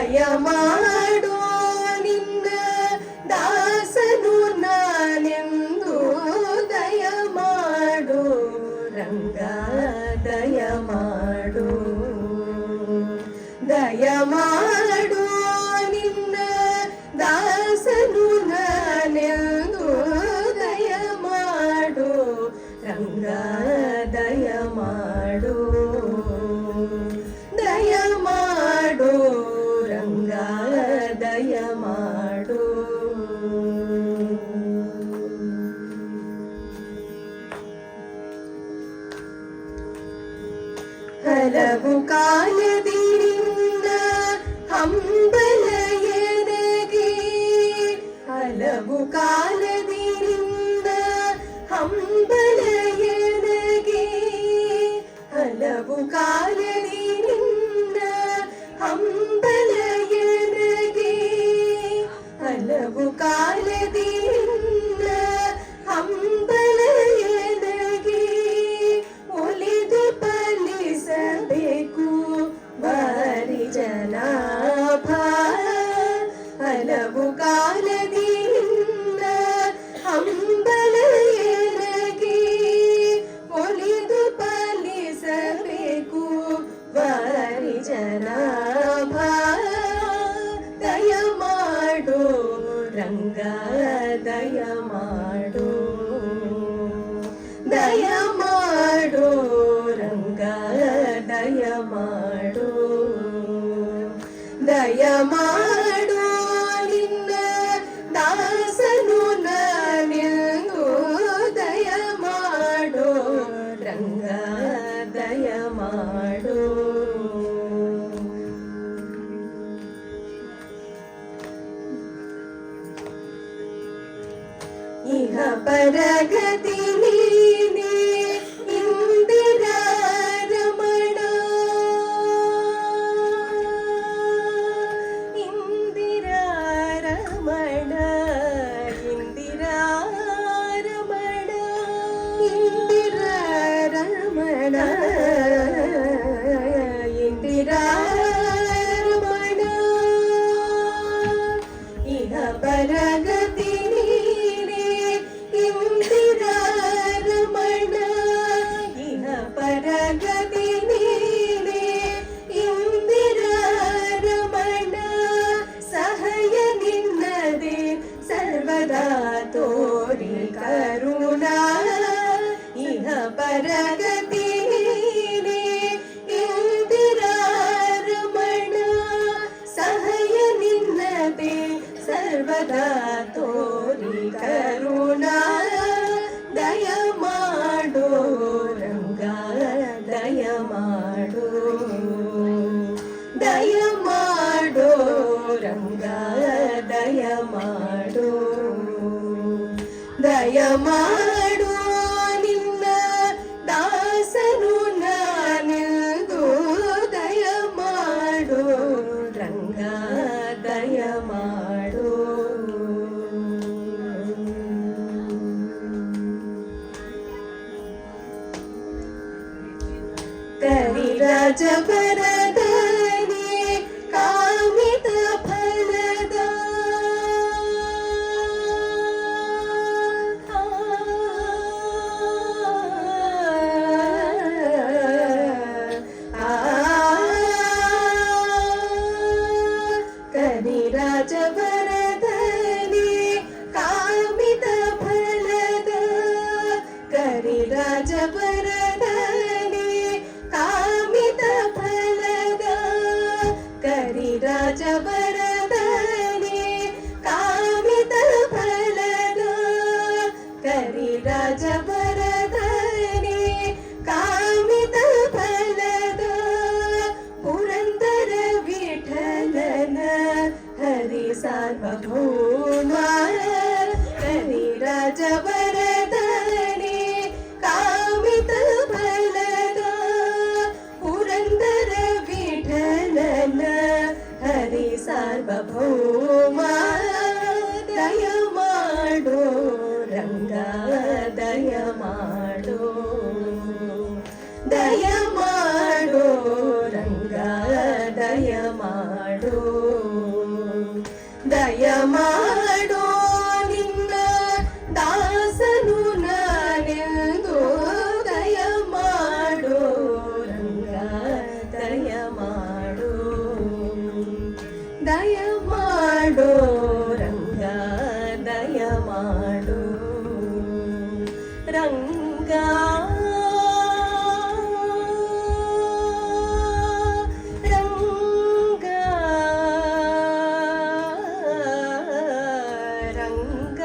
ದಯ ಮಾಡೋ ನಿನ್ನ ದಾಸನು ನಾನೆಂದು ದಯ ಮಾಡು ರಂಗ ದಯ ಮಾಡು ದಯ ಮಾಡು ನಿನ್ನ ದಾಸನು ನಾನೆಂದು ದಯ ಮಾಡು ರಂಗ ದಯ ಮಾಡು ದಯ ಮಾಡು ರಂಗ ದಯ ಮಾಡು ಹಲವು ಕಾಲದಿ ನಿನ್ನ ಹಂಬಲ ಎನಗೆ ಹಲವು ಕಾಲದಿ ನಿನ್ನ ಹಂಬಲ ಎನಗೆ ಹಲವು ಕಾಲದಿ ನಿನ್ನ ಹಂಬಲ ಎನಗೆ ಹಲವು ಕಾಲದಿ ನಿನ್ನ ಹಂಬಲ ಎನಗೆ ಒಲಿದು ಪಾಲಿಸಬೇಕು ಬಾರಿ ಜನಾಭ ಹಲವು ಕಾಲದಿ ನಿನ್ನ ಹಂಬಲ ಎನಗೆ ಒಲಿದು ಪಾಲಿಸಬೇಕು ಬಾರಿ ಜನಾಭ ದಯ ಮಾಡು ರಂಗ ದಯ ಮಾಡು ದಯ ಮಾಡು ರಂಗ ದಯ ಮಾಡು ದಯ ಮಾಡು ನಿನ್ನ ದಾಸನು ನಾನೆಂದು ದಯ ಮಾಡು ರಂಗ ದಯ ಮಾಡು ಇಹ ಪರಗತಿ ನೀನೇ ಇಂದಿರಾ ರಮಣ ಇಂದಿರಾ ರಮಣ ಇಂದಿರಾ ರಮಣ ಇಂದಿರಾ ರಮಣ ಇಂದಿರಾ ರಮಣ ಇಹ ಪರಗತಿ ನೀನೇ ಇಂದಿರಾ ರಮಣ ಇಹ ಪರಗತಿ ನೀನೇ ಇಂದಿರಾ ರಮಣ ಸಹಾಯ ನಿನ್ನದೆ ಸರ್ವದಾ ತೋರಿ ಕರುಣಾ ಇಹ ಪರಗತಿ ನೀನೇ ಇಂದಿರಾ ರಮಣ ಸಹಾಯ ನಿನ್ನದೆ ಸರ್ವದಾ ತೋರಿ ಕರುಣಾ ದಯ ಮಾಡು ರಂಗ ದಯ ಮಾಡು ದಯ ಮಾಡು ರಂಗ ದಯ ಮಾಡು ದಯ ಮಾಡು ನಿನ್ನ ದಾಸನು ನಾನೆಂದು ದಯ ಮಾಡು ರಂಗ ದಯ ಮಾಡು ಕರಿರಾಜ ವರದನೆ ಕಾಮಿತ ಫಲದ ಕರಿರಾಜ ವರದನೆ ಕಾಮಿತ ಫಲದ ಕರಿರಾಜ ವರದನೆ ಕಾಮಿತ ಫಲದ ರಂಗ